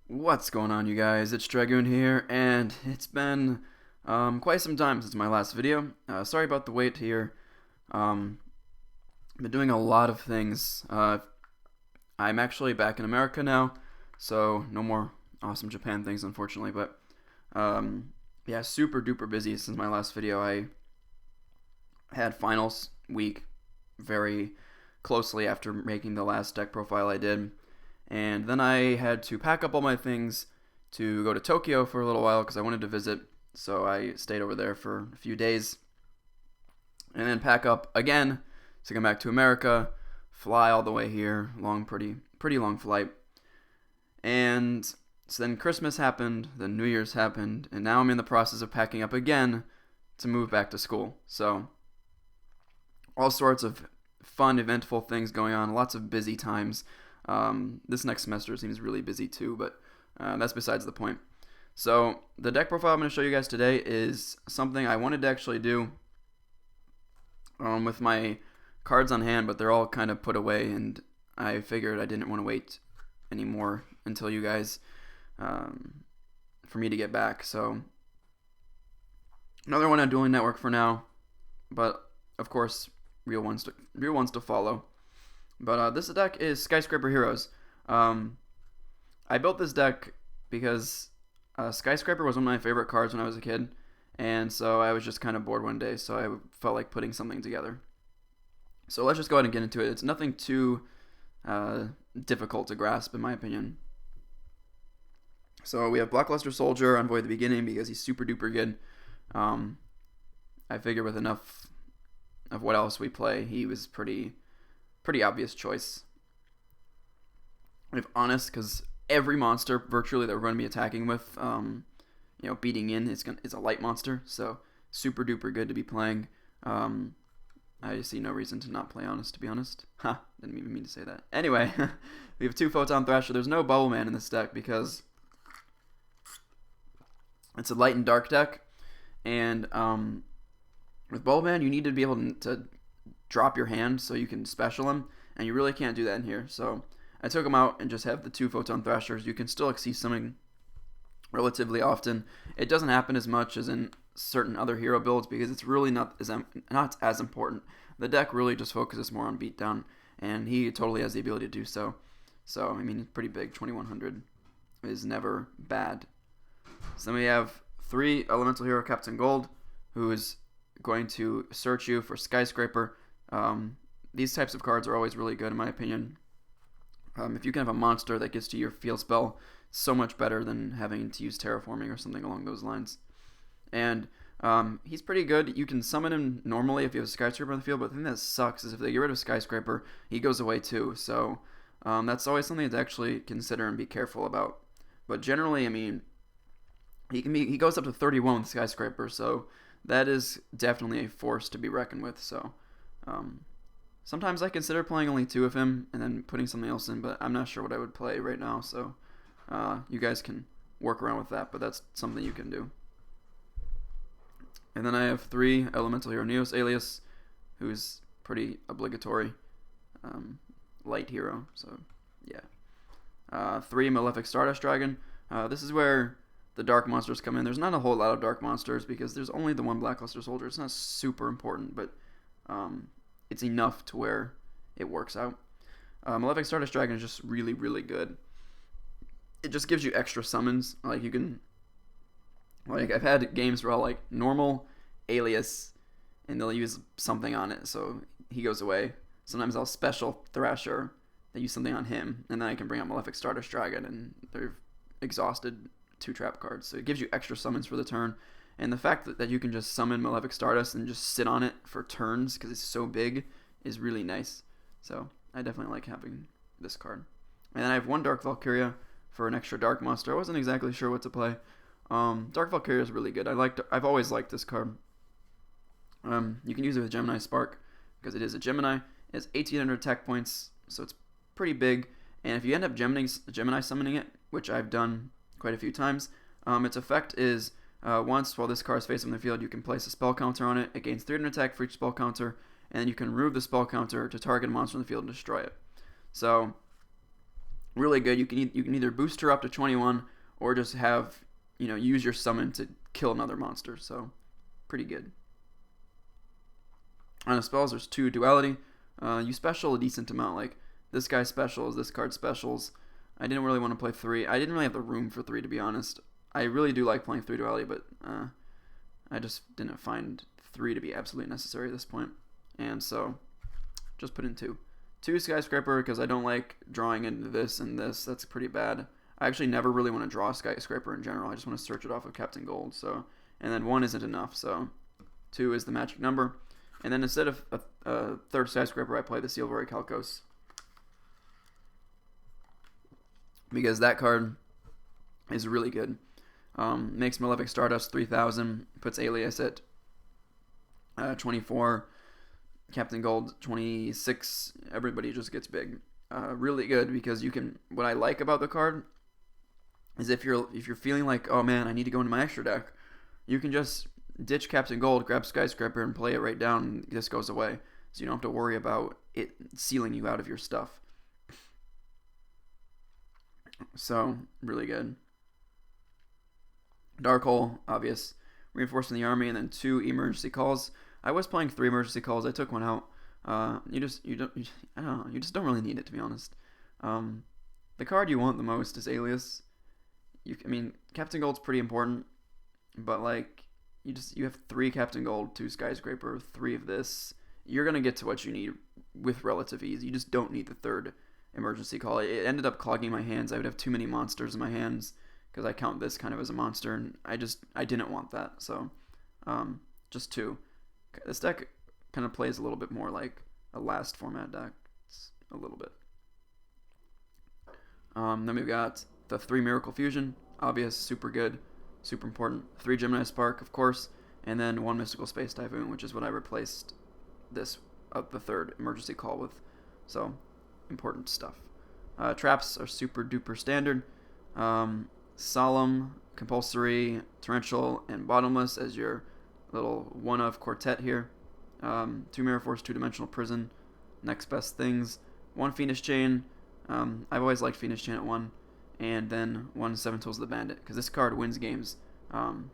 What's going on, you guys? It's Dragoon here, and it's been quite some time since my last video. Sorry about the wait here. I've been doing a lot of things. I'm actually back in America now, so no more awesome Japan things, unfortunately. But yeah, super duper busy since my last video. I had finals week very closely after making the last deck profile I did. And then I had to pack up all my things to go to Tokyo for a little while because I wanted to visit. So I stayed over there for a few days. And then pack up again to come back to America, fly all the way here, pretty long flight. And so then Christmas happened, then New Year's happened, and now I'm in the process of packing up again to move back to school. So all sorts of fun, eventful things going on, lots of busy times. This next semester seems really busy too, but that's besides the point. So the deck profile I'm going to show you guys today is something I wanted to actually do with my cards on hand, but they're all kind of put away, and I figured I didn't want to wait anymore until you guys, for me to get back. So another one on Dueling Network for now, but of course real ones to follow. But this deck is Skyscraper Heroes. I built this deck because Skyscraper was one of my favorite cards when I was a kid, and so I was just kind of bored one day, so I felt like putting something together. So let's just go ahead and get into it. It's nothing too difficult to grasp, in my opinion. So we have Blockluster Soldier, Envoy at the beginning because he's super duper good. I figure with enough of what else we play, he was pretty obvious choice. If honest, because every monster virtually that we're going to be attacking with, beating in is a light monster, so super duper good to be playing. I see no reason to not play honest, to be honest. Didn't even mean to say that. Anyway, we have 2 Photon Thrasher. There's no Bubble Man in this deck because it's a light and dark deck, and with Bubble Man you need to be able to drop your hand so you can special him, and you really can't do that in here. So I took him out and just have the 2 Photon Thrashers. You can still see something relatively often. It doesn't happen as much as in certain other hero builds because it's really not as important. The deck really just focuses more on beatdown, and he totally has the ability to do so. So I mean, it's pretty big. 2100 is never bad. So then we have 3 Elemental Hero Captain Gold, who is going to search you for Skyscraper. These types of cards are always really good in my opinion. If you can have a monster that gets to your field spell, so much better than having to use terraforming or something along those lines. And he's pretty good. You can summon him normally if you have a Skyscraper on the field, but the thing that sucks is if they get rid of Skyscraper, he goes away too. So that's always something to actually consider and be careful about. But generally, I mean, he goes up to 31 with Skyscraper, so that is definitely a force to be reckoned with. So sometimes I consider playing only 2 of him and then putting something else in, but I'm not sure what I would play right now, so you guys can work around with that, but that's something you can do. And then I have 3 Elemental Hero Neos Alias, who's pretty obligatory light hero, so yeah. 3 Malefic Stardust Dragon. This is where the dark monsters come in. There's not a whole lot of dark monsters because there's only the 1 Blackluster Soldier. It's not super important, but it's enough to where it works out. Malefic Stardust Dragon is just really, really good. It just gives you extra summons. Like you can, like I've had games where I'll like normal Alias, and they'll use something on it, so he goes away. Sometimes I'll special Thrasher, they use something on him, and then I can bring out Malefic Stardust Dragon, and they've exhausted 2 trap cards. So it gives you extra summons for the turn. And the fact that you can just summon Malefic Stardust and just sit on it for turns because it's so big is really nice. So I definitely like having this card. And then I have 1 Dark Valkyria for an extra dark monster. I wasn't exactly sure what to play. Dark Valkyria is really good. I've always liked this card. You can use it with Gemini Spark because it is a Gemini. It has 1800 attack points, so it's pretty big. And if you end up Gemini summoning it, which I've done quite a few times, its effect is once while this card is facing the field, you can place a spell counter on it. It gains 300 attack for each spell counter, and then you can remove the spell counter to target a monster in the field and destroy it. So Really good. You can either boost her up to 21 or just have, use your summon to kill another monster. So pretty good. On the spells, there's 2 duality. You special a decent amount. Like this guy's specials, this card's specials. I didn't really want to play 3. I didn't really have the room for 3, to be honest. I really do like playing 3 duality, but I just didn't find 3 to be absolutely necessary at this point. And so just put in 2. 2 Skyscraper because I don't like drawing into this and this. That's pretty bad. I actually never really want to draw Skyscraper in general. I just want to search it off of Captain Gold. So, and then 1 isn't enough. So 2 is the magic number. And then instead of a third Skyscraper, I play the Silvery Calcos. Because that card is really good. Makes Malefic Stardust 3000, puts Alias at 24, Captain Gold 26. Everybody just gets big. Really good because you can. What I like about the card is if you're feeling like, oh man, I need to go into my extra deck, you can just ditch Captain Gold, grab Skyscraper, and play it right down, and this goes away. So you don't have to worry about it sealing you out of your stuff. So, really good. Dark Hole, obvious. Reinforcing the army, and then 2 emergency calls. I was playing 3 emergency calls. I took one out. I don't know. You just don't really need it, to be honest. The card you want the most is Alias. Captain Gold's pretty important, but like you have 3 Captain Gold, 2 Skyscraper, 3 of this. You're gonna get to what you need with relative ease. You just don't need the 3rd emergency call. It ended up clogging my hands. I would have too many monsters in my hands because I count this kind of as a monster, and I didn't want that. So just 2. This deck kind of plays a little bit more like a last format deck. It's a little bit. Then we've got the 3 Miracle Fusion, obvious, super good, super important. 3 Gemini Spark, of course, and then 1 Mystical Space Typhoon, which is what I replaced this the 3rd emergency call with. So important stuff. Traps are super duper standard. Solemn, Compulsory, Torrential, and Bottomless as your little one-of quartet here. 2 Mirror Force, 2-dimensional Prison. Next best things. 1 Fiendish Chain. I've always liked Fiendish Chain at 1. And then 1 7 Tools of the Bandit, because this card wins games. I'm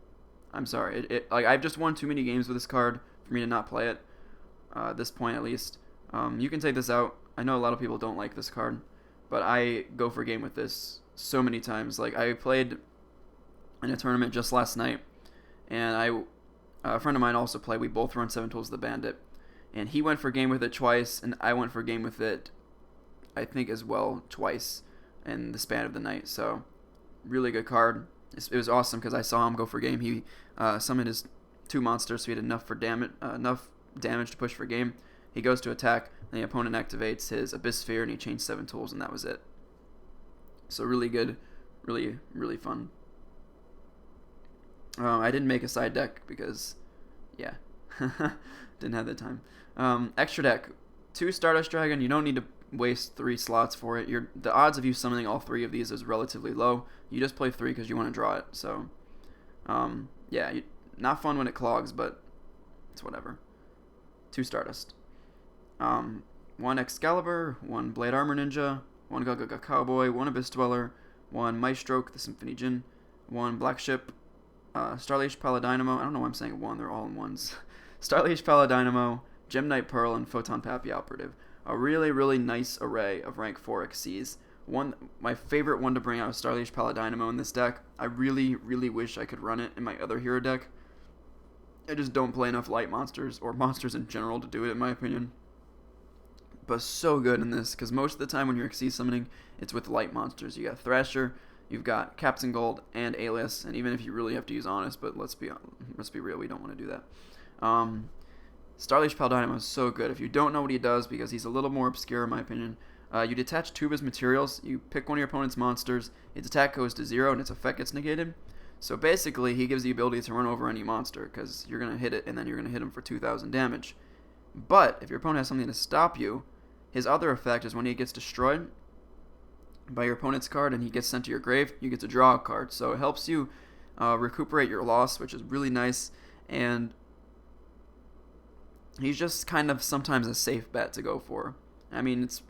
sorry. I've just won too many games with this card for me to not play it. At this point, at least. You can take this out. I know a lot of people don't like this card, but I go for a game with this so many times. Like, I played in a tournament just last night, and a friend of mine also played. We both run 7 Tools of the Bandit, and he went for a game with it twice, and I went for a game with it, I think, as well, twice in the span of the night. So, really good card. It was awesome because I saw him go for a game. He summoned his 2 monsters, so he had enough damage to push for game. He goes to attack, and the opponent activates his Abyss Sphere, and he changed 7 tools, and that was it. So really good, really, really fun. I didn't make a side deck because, yeah, didn't have the time. Extra deck, 2 Stardust Dragon. You don't need to waste 3 slots for it. The odds of you summoning all 3 of these is relatively low. You just play 3 because you want to draw it. So, yeah, not fun when it clogs, but it's whatever. 2 Stardust. 1 Excalibur, 1 Blade Armor Ninja, 1 Gaga Cowboy, 1 Abyss Dweller, 1 Maestroke, the Symphony Djinn, 1 Black Ship, Starlish Paladynamo. I don't know why I'm saying 1, they're all in 1s. Starlish Paladynamo, Gem Knight Pearl, and Photon Pappy Operative. A really, really nice array of rank 4 Xyz. My favorite one to bring out is Starlish Paladynamo in this deck. I really, really wish I could run it in my other hero deck. I just don't play enough light monsters, or monsters in general, to do it, in my opinion. But so good in this, because most of the time when you're Xyz summoning, it's with light monsters. You got Thrasher, you've got Captain Gold, and Alias, and even if you really have to use Honest, but let's be real, we don't want to do that. Starlish Paladynamo is so good. If you don't know what he does, because he's a little more obscure in my opinion, you detach 2 of his materials, you pick one of your opponent's monsters, its attack goes to 0, and its effect gets negated. So basically, he gives the ability to run over any monster, because you're going to hit it, and then you're going to hit him for 2,000 damage. But if your opponent has something to stop you, his other effect is when he gets destroyed by your opponent's card and he gets sent to your grave, you get to draw a card. So it helps you recuperate your loss, which is really nice. And he's just kind of sometimes a safe bet to go for. I mean, it's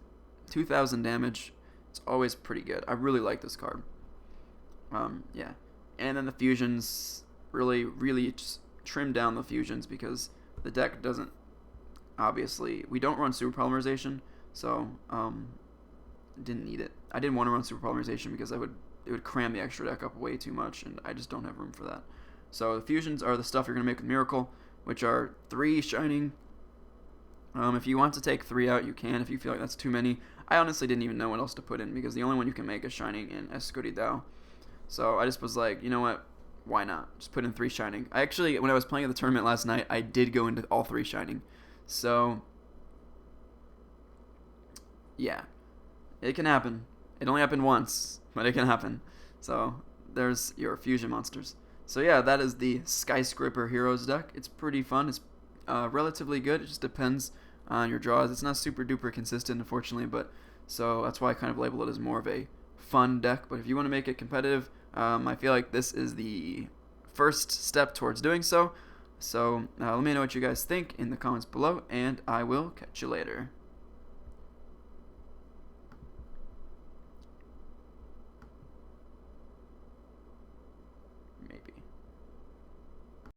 2,000 damage. It's always pretty good. I really like this card. Yeah. And then the fusions, really just trim down the fusions because the deck doesn't, obviously, we don't run super polymerization, so didn't need it. I didn't want to run super polymerization because it would cram the extra deck up way too much, and I just don't have room for that. So the fusions are the stuff you're going to make with Miracle, which are 3 Shining. If you want to take 3 out, you can if you feel like that's too many. I honestly didn't even know what else to put in because the only one you can make is Shining in Escuridao. So I just was like, you know what? Why not? Just put in 3 Shining. I actually, when I was playing at the tournament last night, I did go into all 3 Shining. So, yeah. It can happen. It only happened once, but it can happen. So, there's your fusion monsters. So yeah, that is the Skyscraper Heroes deck. It's pretty fun. It's relatively good. It just depends on your draws. It's not super duper consistent, unfortunately, but so that's why I kind of label it as more of a fun deck. But if you want to make it competitive, I feel like this is the first step towards doing so. So let me know what you guys think in the comments below, and I will catch you later.